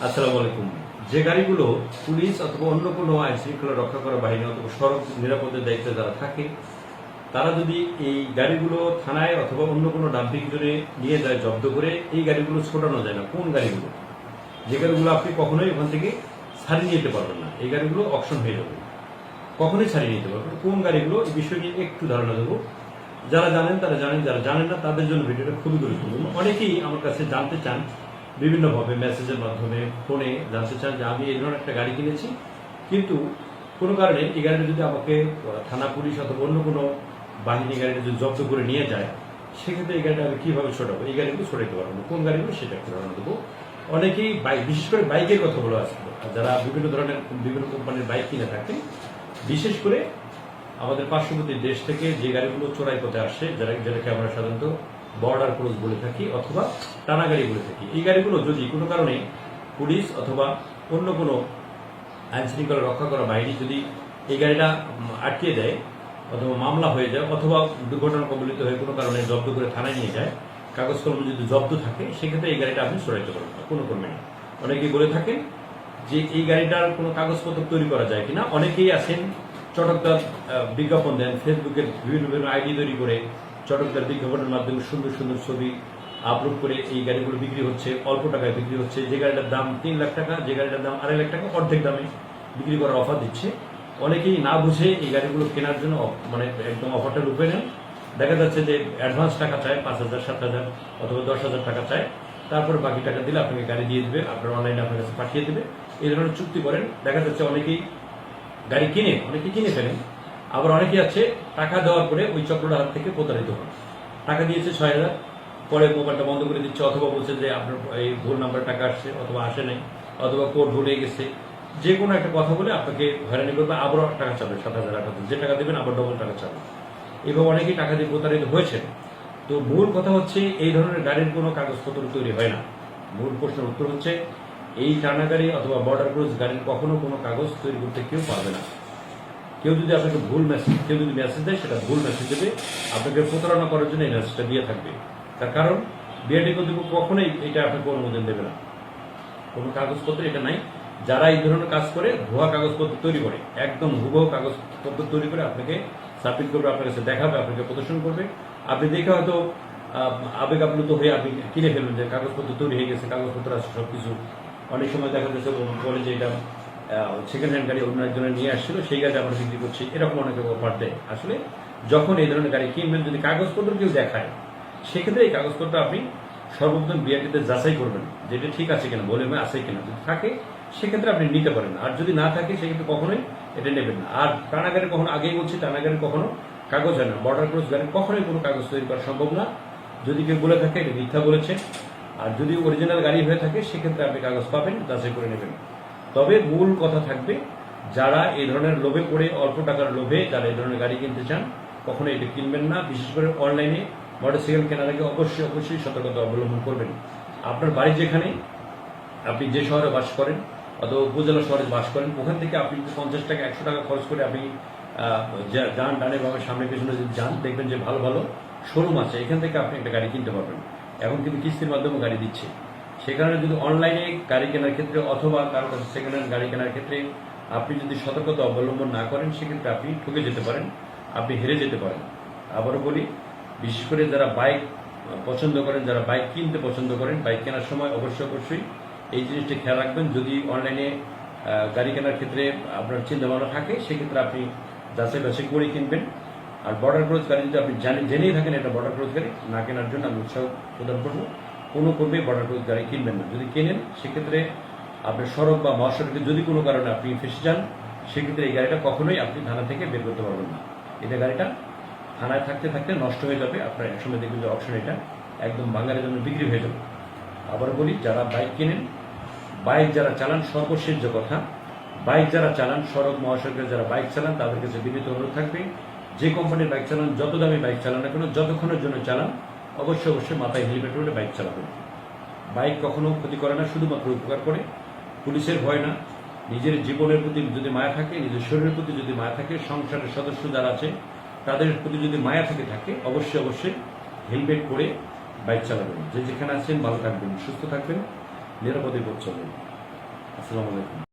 আসসালামু আলাইকুম। যে গাড়িগুলো পুলিশ অথবা অন্য কোনো আইন শৃঙ্খলা রক্ষা করা বাহিনী অথবা সড়ক নিরাপত্তার দায়িত্বে যারা থাকে, তারা যদি এই গাড়িগুলো থানায় অথবা অন্য কোনো ডাম্পিং জোনে নিয়ে যায় জব্দ করে, এই গাড়িগুলো ছোটানো যায় না। কোন গাড়িগুলো? যে গাড়িগুলো আপনি কখনোই ওখান থেকে ছাড়িয়ে নিতে পারবেন না, এই গাড়িগুলো অপশন হয়ে যাবে, কখনোই ছাড়িয়ে নিতে পারবেন। কোন গাড়িগুলো, এই বিষয় নিয়ে একটু ধারণা দেবো। যারা জানেন তারা জানেন, যারা জানেন না তাদের জন্য ভিডিওটা খুবই গুরুত্বপূর্ণ। অনেকেই আমার কাছে জানতে চান, বিভিন্নভাবে মেসেজের মাধ্যমে, ফোনে জানতে চান যে আমি এই ধরনের একটা গাড়ি কিনেছি, কিন্তু কোনো কারণে এই গাড়িটা যদি আমাকে থানা পুলিশ অথবা অন্য কোনো বাহিনী গাড়িটা যদি জব্দ করে নিয়ে যায়, সেক্ষেত্রে এই গাড়িটা আমি কীভাবে ছোটাবো? এই গাড়িগুলো ছোটাইতে পারবো না। কোন গাড়িগুলো সেটা একটু ধারণা দেবো। অনেকেই বাইক, বিশেষ করে বাইকের কথা বলে আসবে, যারা বিভিন্ন ধরনের বিভিন্ন কোম্পানির বাইক কিনে থাকেন, বিশেষ করে আমাদের পার্শ্ববর্তী দেশ থেকে যে গাড়িগুলো চোরাই পথে আসে, যেটাকে আমরা সাধারণত বর্ডার ক্রস বলে থাকি অথবা টানা গাড়ি বলে থাকি, এই গাড়িগুলো যদি কোনো কারণে পুলিশ অথবা অন্য কোনো আইন শৃঙ্খলা রক্ষা করা বাহিনী যদি এই গাড়িটা আটকে দেয় অথবা মামলা হয়ে যায় অথবা দুর্ঘটনা কবলিত হয়ে কোনো কারণে জব্দ করে থানায় নিয়ে যায়, কাগজকর্ম যদি জব্দ থাকে, সেক্ষেত্রে এই গাড়িটা আপনি সরাইতে পারবেন না, কোনো কর্মে নেই। অনেকেই বলে থাকেন যে এই গাড়িটার কোনো কাগজপত্র তৈরি করা যায় কিনা। অনেকেই আছেন চটকদার বিজ্ঞাপন দেন, ফেসবুকের বিভিন্ন আইডি তৈরি করে চটকদার বিজ্ঞাপনের মাধ্যমে সুন্দর সুন্দর ছবি আপলোড করে এই গাড়িগুলো বিক্রি হচ্ছে, অল্প টাকায় বিক্রি হচ্ছে। যে গাড়িটার দাম 3 লাখ টাকা, যে গাড়িটার দাম 2.5 লাখ টাকা, অর্ধেক দামে বিক্রি করার অফার দিচ্ছে। অনেকেই না বুঝে এই গাড়িগুলো কেনার জন্য মানে একদম অফারটা রূপে নেন। দেখা যাচ্ছে যে অ্যাডভান্স টাকা চায় 5,000, 7,000 অথবা 10,000 টাকা চায়, তারপরে বাকি টাকা দিলে আপনাকে গাড়ি দিয়ে দেবে, আপনার অনলাইনে আপনার কাছে পাঠিয়ে দেবে। এই ধরনের চুক্তি করেন। দেখা যাচ্ছে অনেকেই গাড়ি কিনে ফেলেন। আবার অনেকেই আছে টাকা দেওয়ার পরে ওই চক্রটা হাত থেকে প্রতারিত হন। টাকা দিয়েছে 6,000, পরে মোবাইলটা বন্ধ করে দিচ্ছে, অথবা বলছে যে আপনার এই ভুল নাম্বার টাকা আসছে অথবা আসে নাই, অথবা কোড ভুলে গেছে। যে কোনো একটা কথা বলে আপনাকে হয়রানি করবে, আবারও টাকা চাবে 7,000, 8,000, যে টাকা দেবেন আবার ডবল টাকা চাবে। এভাবে অনেকেই টাকা দিয়ে প্রতারিত হয়েছে। তো মূল কথা হচ্ছে, এই ধরনের গাড়ির কোনো কাগজপত্র তৈরি হয় না। মূল প্রশ্নের উত্তর হচ্ছে, এই টানা গাড়ি অথবা বর্ডার ক্রস গাড়ির কখনো কোনো কাগজ তৈরি করতে কেউ পারবে না। কেউ যদি আপনাকে কেউ যদি মেসেজ দেয়, সেটা ভুল মেসেজ দেবে, আপনাকে প্রতারণা করার জন্য এই মেসেজটা দিয়ে থাকবে। তার কারণ বিআরটি কর্তৃপক্ষ কখনোই এটা আপনাকে অনুমোদন দেবে না, কোনো কাগজপত্র এটা নাই। যারা এই ধরনের কাজ করে, ভুয়া কাগজপত্র তৈরি করে, একদম হুবহু কাগজপত্র তৈরি করে আপনাকে সাবমিট করবে, আপনার কাছে দেখাবে, আপনাকে প্রদর্শন করবে। আপনি দেখে হয়তো আবেগ আপ্লুত হয়ে আপনি কিনে ফেলবেন যে কাগজপত্র তৈরি হয়ে গেছে, কাগজপত্র আছে সবকিছু। অনেক সময় দেখা যাচ্ছে বলে যে এটা সেকেন্ড হ্যান্ড গাড়ি অন্য একজনের নিয়ে আসছিল, সেই গাড়ি আমরা বিক্রি করছি, এরকম অনেকে অফার দেয়। আসলে যখন এই ধরনের গাড়ি কিনবেন, যদি কাগজপত্র কেউ দেখায়, সেক্ষেত্রে এই কাগজপত্র আপনি সর্বপ্রথম বিআরটিতে যাচাই করবেন যে এটা ঠিক আছে কিনা, বলে আছে কিনা। যদি থাকে সেক্ষেত্রে আপনি নিতে পারেন, আর যদি না থাকে সেক্ষেত্রে কখনোই এটা নেবেন না। আর টানা গাড়ি কখনো, আগেই বলছি, টানা গাড়ি কখনো কাগজ হয় না। বর্ডার ক্রস গাড়ি কখনোই কোনো কাগজ তৈরি করা সম্ভব না। যদি কেউ বলে থাকে, এটা মিথ্যা বলেছে। আর যদি অরিজিনাল গাড়ি হয়ে থাকে, সেক্ষেত্রে আপনি কাগজ পাবেন, যাচাই করে নেবেন। তবে মূল কথা থাকবে, যারা এই ধরনের লোভে পড়ে, অল্প টাকার লোভে যারা এই ধরনের গাড়ি কিনতে চান, কখনো এটা কিনবেন না। বিশেষ করে অনলাইনে মোটরসাইকেল কেনার আগে অবশ্যই সতর্কতা অবলম্বন করবেন। আপনার বাড়ি যেখানে, আপনি যে শহরে বাস করেন অথবা উপজেলা শহরে বাস করেন, ওখান থেকে আপনি 50 টাকা 100 টাকা খরচ করে আপনি যান, ডানে বামে সামনে পেছনে যদি যান, দেখবেন যে ভালো ভালো শোরুম আছে, এখান থেকে আপনি একটা গাড়ি কিনতে পারবেন। এখন কিন্তু কিস্তির মাধ্যমে গাড়ি দিচ্ছে। সে কারণে যদি অনলাইনে গাড়ি কেনার ক্ষেত্রে অথবা কারো কাছে সেকেন্ড হ্যান্ড গাড়ি কেনার ক্ষেত্রে আপনি যদি সতর্কতা অবলম্বন না করেন, সেক্ষেত্রে আপনি ঠকে যেতে পারেন, আপনি হেরে যেতে পারেন। আবারও বলি, বিশেষ করে যারা বাইক পছন্দ করেন, যারা বাইক কিনতে পছন্দ করেন, বাইক কেনার সময় অবশ্যই এই জিনিসটি খেয়াল রাখবেন। যদি অনলাইনে গাড়ি কেনার ক্ষেত্রে আপনার চিন্তাভাবনা থাকে, সেক্ষেত্রে আপনি যাচাই বাছাই করে কিনবেন। আর বর্ডার ক্রস গাড়ি যদি আপনি জেনেই থাকেন এটা বর্ডার ক্রস গাড়ি, না কেনার জন্য আমি উৎসাহ প্রদান করবো। কোনো কর্মী বর্ডার ক্রস গাড়ি কিনবেন না। যদি কেনেন, সেক্ষেত্রে আপনার সড়ক বা মহাসড়কে যদি কোনো কারণে আপনি ফেসে যান, সেক্ষেত্রে এই গাড়িটা কখনোই আপনি থানা থেকে বের করতে পারবেন না। এটা গাড়িটা থানায় থাকতে থাকতে নষ্ট হয়ে যাবে। আপনার একসময় দেখবেন যে অপশন এটা একদম বাঙালির জন্য বিক্রি হয়ে যাবে। আবার বলি, যারা বাইক কেনেন, বাইক যারা চালান, সর্বশেষ যে কথা, বাইক যারা চালান, সড়ক মহাসড়কে যারা বাইক চালান, তাদের কাছে বিনীত অনুরোধ থাকবে, যে কোম্পানির বাইক চালান, যত দামি বাইক চালান না কেন, যতক্ষণের জন্য চালান, অবশ্যই মাথায় হেলমেট পরে বাইক চালাবেন। বাইক কখনো ক্ষতি করে না, শুধুমাত্র উপকার করে। পুলিশের ভয় না, নিজের জীবনের প্রতি যদি মায়া থাকে, নিজের শরীরের প্রতি যদি মায়া থাকে, সংসারের সদস্য যারা আছে তাদের প্রতি যদি মায়া থাকে, অবশ্যই হেলমেট পরে বাইক চালাবেন। যে যেখানে আছেন ভালো থাকবেন, সুস্থ থাকবেন, নিরাপদে পথ চলবেন। আসসালামু আলাইকুম।